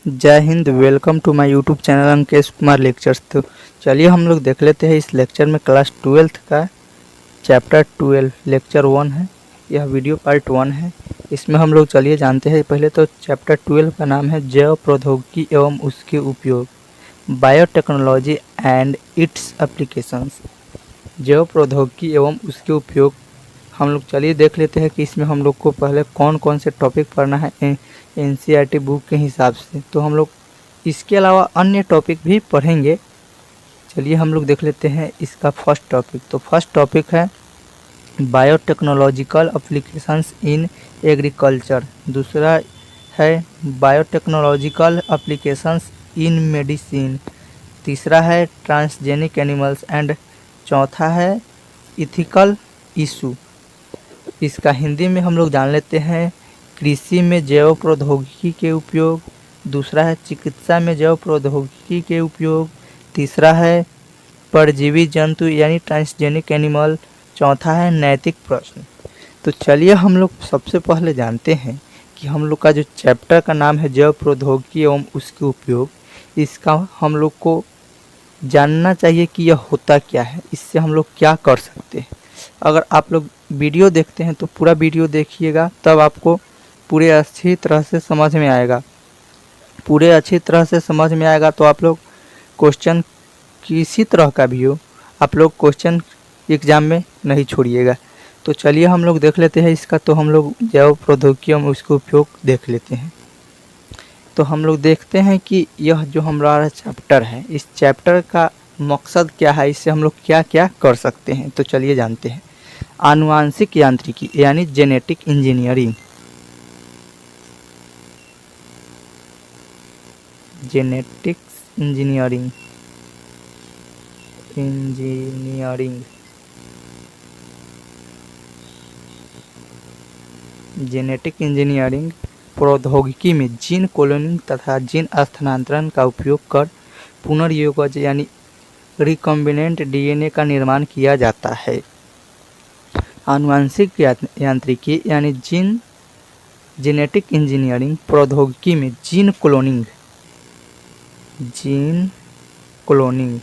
जय हिंद। Welcome to my YouTube channel Ankesh Kumar lectures. तो चलिए हम लोग देख लेते हैं इस लेक्चर में क्लास 12th का चैप्टर 12 लेक्चर 1 है। यह वीडियो पार्ट 1 है। इसमें हम लोग चलिए जानते हैं। पहले तो चैप्टर 12 का नाम है जैव प्रौद्योगिकी एवं उसके उपयोग, बायोटेक्नोलॉजी एंड इट्स एप्लीकेशंस। जैव प्रौद्योगिकी एवं उसके उपयोग हम लोग चलिए देख लेते हैं कि इसमें हम लोग को पहले कौन कौन से टॉपिक पढ़ना है एनसीईआरटी बुक के हिसाब से। तो हम लोग इसके अलावा अन्य टॉपिक भी पढ़ेंगे। चलिए हम लोग देख लेते हैं इसका फर्स्ट टॉपिक। तो फर्स्ट टॉपिक है बायोटेक्नोलॉजिकल एप्लीकेशंस इन एग्रीकल्चर। दूसरा है बायोटेक्नोलॉजिकल एप्लीकेशंस इन मेडिसिन। तीसरा है ट्रांसजेनिक एनिमल्स एंड चौथा है इथिकल इशू। इसका हिंदी में हम लोग जान लेते हैं कृषि में जैव प्रौद्योगिकी के उपयोग। दूसरा है चिकित्सा में जैव प्रौद्योगिकी के उपयोग। तीसरा है परजीवी जंतु यानी ट्रांसजेनिक एनिमल। चौथा है नैतिक प्रश्न। तो चलिए हम लोग सबसे पहले जानते हैं कि हम लोग का जो चैप्टर का नाम है जैव प्रौद्योगिकी एवं उसके उपयोग, इसका हम लोग को जानना चाहिए कि यह होता क्या है, इससे हम लोग क्या कर सकते हैं। अगर आप लोग वीडियो देखते हैं तो पूरा वीडियो देखिएगा, तब आपको पूरे अच्छी तरह से समझ में आएगा। पूरे अच्छी तरह से समझ में आएगा तो आप लोग क्वेश्चन किसी तरह का भी हो, आप लोग क्वेश्चन एग्जाम में नहीं छोड़िएगा। तो चलिए हम लोग देख लेते हैं इसका। तो हम लोग जैव प्रौद्योगिकी में उसका उपयोग देख लेते हैं। तो हम लोग देखते हैं कि यह जो हमारा चैप्टर है, इस चैप्टर का मकसद क्या है, इससे हम लोग क्या क्या कर सकते हैं। तो चलिए जानते हैं। आनुवांशिक यांत्रिकी यानी genetic engineering. Genetics engineering genetic engineering प्रौद्योगिकी में जीन क्लोनिंग तथा जीन स्थानांतरण का उपयोग कर पुनर्योगज यानी रिकॉम्बिनेंट डीएनए का निर्माण किया जाता है। आनुवांशिक यांत्रिकी यानी जेनेटिक इंजीनियरिंग प्रौद्योगिकी में जीन क्लोनिंग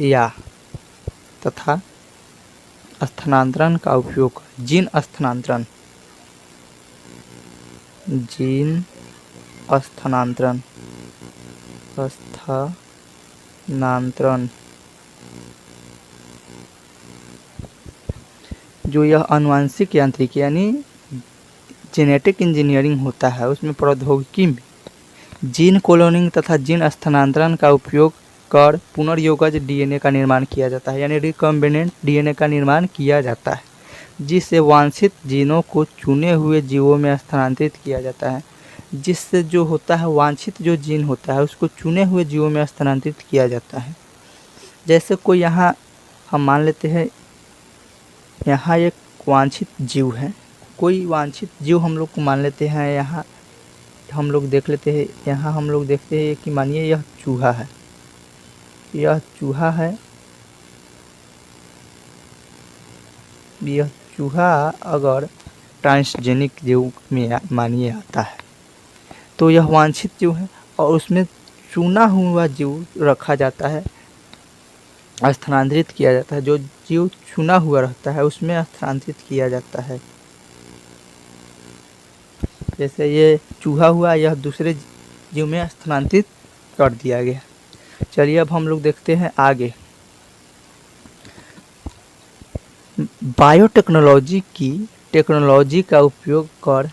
या तथा स्थानांतरण का उपयोग जीन स्थानांतरण जो यह आनुवांशिक यांत्रिकी यानी जेनेटिक इंजीनियरिंग होता है, उसमें प्रौद्योगिकी में जीन क्लोनिंग तथा जीन स्थानांतरण का उपयोग कर पुनर्योगज डीएनए का निर्माण किया जाता है, यानी रिकॉम्बिनेंट डीएनए का निर्माण किया जाता है, जिससे वांछित जीनों को चुने हुए जीवों में स्थानांतरित किया जाता है। जिससे जो होता है वांछित जो जीन होता है उसको चुने हुए जीवों में स्थानांतरित किया जाता है। जैसे कोई यहाँ हम मान लेते हैं, यहाँ एक वांछित जीव है, कोई वांछित जीव हम लोग को मान लेते हैं। यहाँ हम लोग देख लेते हैं, यहाँ हम लोग देखते हैं कि मानिए यह चूहा है, यह चूहा अगर ट्रांसजेनिक जीव में मानिए आता है तो यह वांछित जीव है, और उसमें चुना हुआ जीव रखा जाता है, स्थानांतरित किया जाता है। जो जीव चुना हुआ रहता है उसमें स्थानांतरित किया जाता है। जैसे ये चूहा हुआ, यह दूसरे जीव में स्थानांतरित कर दिया गया। चलिए अब हम लोग देखते हैं आगे। टेक्नोलॉजी का उपयोग कर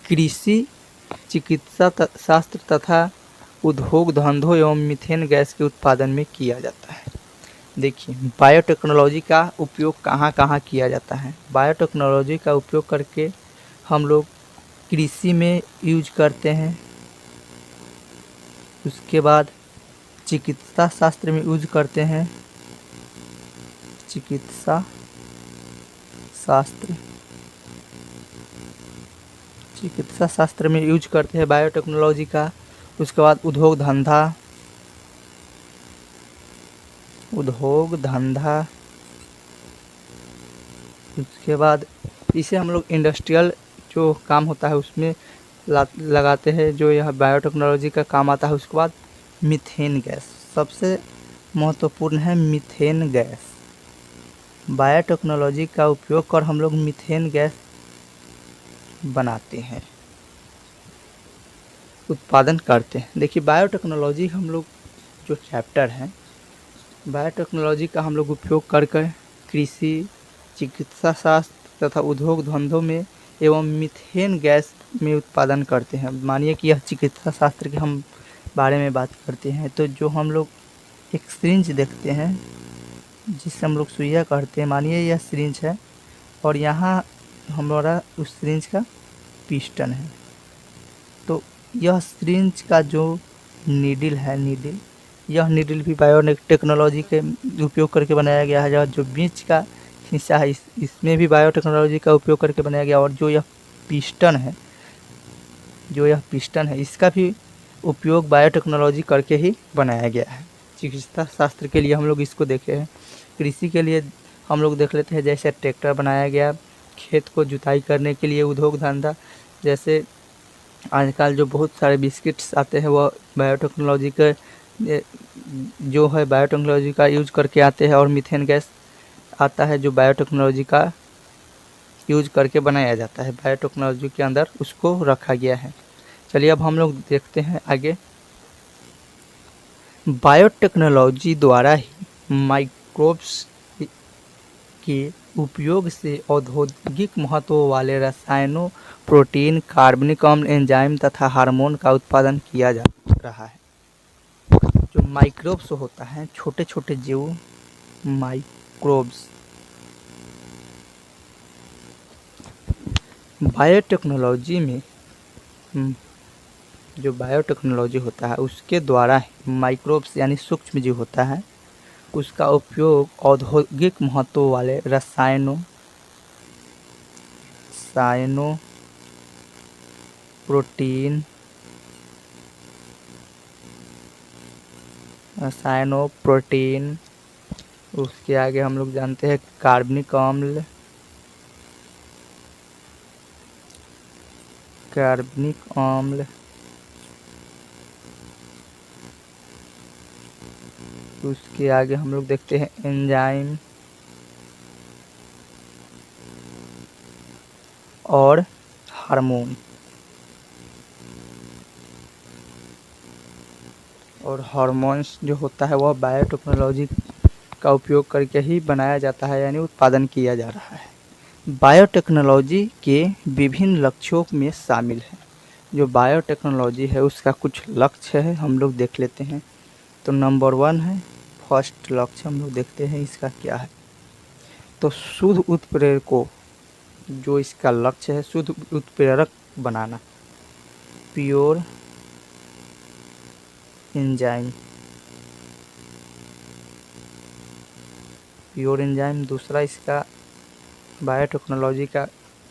कृषि, चिकित्सा शास्त्र तथा उद्योग धंधों एवं मीथेन गैस के उत्पादन में किया जाता है। देखिए बायोटेक्नोलॉजी का उपयोग कहाँ कहाँ किया जाता है। बायोटेक्नोलॉजी का उपयोग करके हम लोग कृषि में यूज करते हैं, उसके बाद चिकित्सा शास्त्र में यूज करते हैं, चिकित्सा शास्त्र में यूज करते हैं बायोटेक्नोलॉजी का। उसके बाद उद्योग धंधा, उसके बाद इसे हम लोग इंडस्ट्रियल जो काम होता है उसमें लगाते हैं जो यह बायोटेक्नोलॉजी का काम आता है। उसके बाद मीथेन गैस सबसे महत्वपूर्ण है। मीथेन गैस बायोटेक्नोलॉजी का उपयोग कर हम लोग मीथेन गैस बनाते हैं, उत्पादन करते हैं। देखिए बायोटेक्नोलॉजी हम लोग जो चैप्टर है बायोटेक्नोलॉजी का हम लोग उपयोग कर कृषि, चिकित्सा शास्त्र तथा उद्योग धंधों में एवं मीथेन गैस में उत्पादन करते हैं। मानिए कि यह चिकित्सा शास्त्र के हम बारे में बात करते हैं तो जो हम लोग एक सिरिंज देखते हैं जिससे हम लोग सुइया करते हैं, मानिए यह सिरिंज है और यहाँ हमारा उस सिरिंज का पिस्टन है। तो यह सिरिंज का जो नीडल है, यह नीडल भी बायोटेक्नोलॉजी के उपयोग करके बनाया गया है। जो बीच का हिस्सा है इसमें भी बायोटेक्नोलॉजी का उपयोग करके बनाया गया, और जो यह पिस्टन है इसका भी उपयोग बायोटेक्नोलॉजी करके ही बनाया गया है। चिकित्सा शास्त्र के लिए हम लोग इसको देखे हैं। कृषि के लिए हम लोग देख लेते हैं, जैसे ट्रैक्टर बनाया गया खेत को जुताई करने के लिए। उद्योग धंधा जैसे आजकल जो बहुत सारे बिस्किट्स आते हैं वह बायोटेक्नोलॉजी के जो है बायोटेक्नोलॉजी का यूज करके आते हैं, और मीथेन गैस आता है जो बायोटेक्नोलॉजी का यूज करके बनाया जाता है। बायोटेक्नोलॉजी के अंदर उसको रखा गया है। चलिए अब हम लोग देखते हैं आगे। बायोटेक्नोलॉजी द्वारा ही माइक्रोब्स के उपयोग से औद्योगिक महत्व वाले रसायनों, प्रोटीन, कार्बनिक अम्ल, एंजाइम तथा हार्मोन का उत्पादन किया जा रहा है। जो माइक्रोब्स होता है, छोटे छोटे जीव माइक्रोब्स, बायोटेक्नोलॉजी में जो बायोटेक्नोलॉजी होता है उसके द्वारा माइक्रोब्स यानी सूक्ष्म जीव होता है उसका उपयोग औद्योगिक महत्व वाले रसायनों, प्रोटीन, उसके आगे हम लोग जानते हैं कार्बनिक अम्ल, उसके आगे हम लोग देखते हैं एंजाइम और हार्मोन। और हार्मोन्स जो होता है वह बायोटेक्नोलॉजी का उपयोग करके ही बनाया जाता है, यानी उत्पादन किया जा रहा है। बायोटेक्नोलॉजी के विभिन्न लक्ष्यों में शामिल है। जो बायोटेक्नोलॉजी है उसका कुछ लक्ष्य है, हम लोग देख लेते हैं। तो नंबर 1 है, फर्स्ट लक्ष्य हम लोग देखते हैं इसका क्या है। तो शुद्ध उत्प्रेरकों, जो इसका लक्ष्य है शुद्ध उत्प्रेरक बनाना, प्योर एंजाइम। दूसरा इसका बायोटेक्नोलॉजी का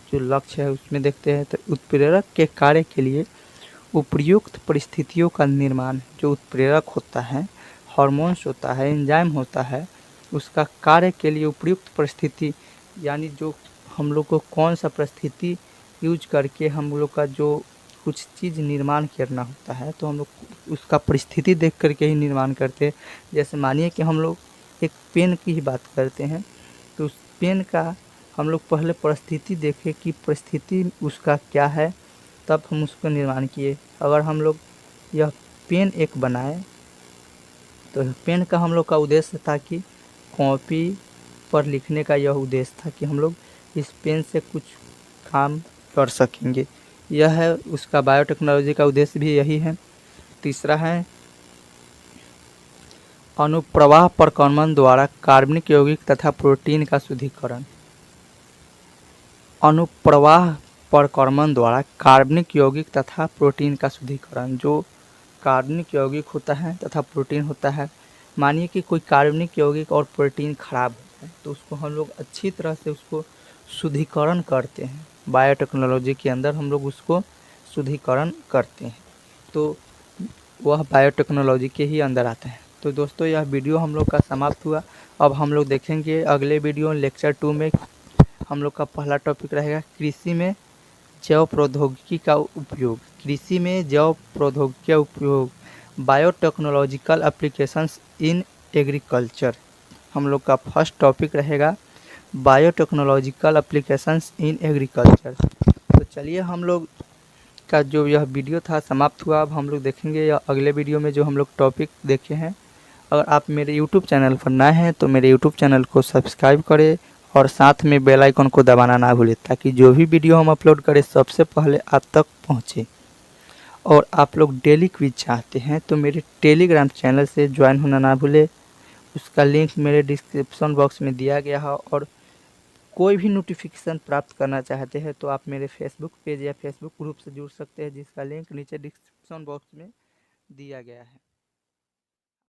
जो लक्ष्य है उसमें देखते हैं तो उत्प्रेरक के कार्य के लिए उपयुक्त परिस्थितियों का निर्माण। जो उत्प्रेरक होता है, हार्मोन्स होता है, एंजाइम होता है, उसका कार्य के लिए उपयुक्त परिस्थिति, यानी जो हम लोग को कौन सा परिस्थिति यूज करके हम लोग का जो कुछ चीज़ निर्माण करना होता है तो हम लोग उसका परिस्थिति देख करके ही निर्माण करते हैं। जैसे मानिए कि हम लोग एक पेन की ही बात करते हैं तो उस पेन का हम लोग पहले परिस्थिति देखें कि परिस्थिति उसका क्या है, तब हम उसका निर्माण किए। अगर हम लोग यह पेन एक बनाए तो पेन का हम लोग का उद्देश्य था कि कॉपी पर लिखने का यह उद्देश्य था कि हम लोग इस पेन से कुछ काम कर सकेंगे। यह है उसका बायोटेक्नोलॉजी का उद्देश्य भी यही है। तीसरा है अनुप्रवाह प्रक्रमण द्वारा कार्बनिक यौगिक तथा प्रोटीन का शुद्धिकरण। अनुप्रवाह प्रक्रमण द्वारा कार्बनिक यौगिक तथा प्रोटीन का शुद्धिकरण। जो कार्बनिक यौगिक होता है तथा प्रोटीन होता है, मानिए कि कोई कार्बनिक यौगिक और प्रोटीन खराब होता है तो उसको हम लोग अच्छी तरह से उसको शुद्धिकरण करते हैं। बायोटेक्नोलॉजी के अंदर हम लोग उसको शुद्धिकरण करते हैं, तो वह बायोटेक्नोलॉजी के ही अंदर आते हैं। तो दोस्तों यह वीडियो हम लोग का समाप्त हुआ। अब हम लोग देखेंगे अगले वीडियो लेक्चर 2 में हम लोग का पहला टॉपिक रहेगा कृषि में जैव प्रौद्योगिकी का उपयोग। कृषि में जैव प्रौद्योगिकी का उपयोग। Biotechnological applications in agriculture. हम लोग का फर्स्ट टॉपिक रहेगा बायोटेक्नोलॉजिकल एप्लीकेशंस इन एग्रीकल्चर। तो चलिए हम लोग का जो यह वीडियो था समाप्त हुआ। अब हम लोग देखेंगे या अगले वीडियो में जो हम लोग टॉपिक देखे हैं। अगर आप मेरे यूट्यूब चैनल पर नए हैं तो मेरे यूट्यूब चैनल को सब्सक्राइब करें और साथ में बेल आइकन को दबाना ना भूलें, ताकि जो भी वीडियो हम अपलोड करें सबसे पहले आप तक पहुँचे। और आप लोग डेली क्विज चाहते हैं तो मेरे टेलीग्राम चैनल से ज्वाइन होना ना भूलें। उसका लिंक मेरे डिस्क्रिप्शन बॉक्स में दिया गया है। और कोई भी नोटिफिकेशन प्राप्त करना चाहते हैं तो आप मेरे फेसबुक पेज या फेसबुक ग्रुप से जुड़ सकते हैं, जिसका लिंक नीचे डिस्क्रिप्शन बॉक्स में दिया गया है।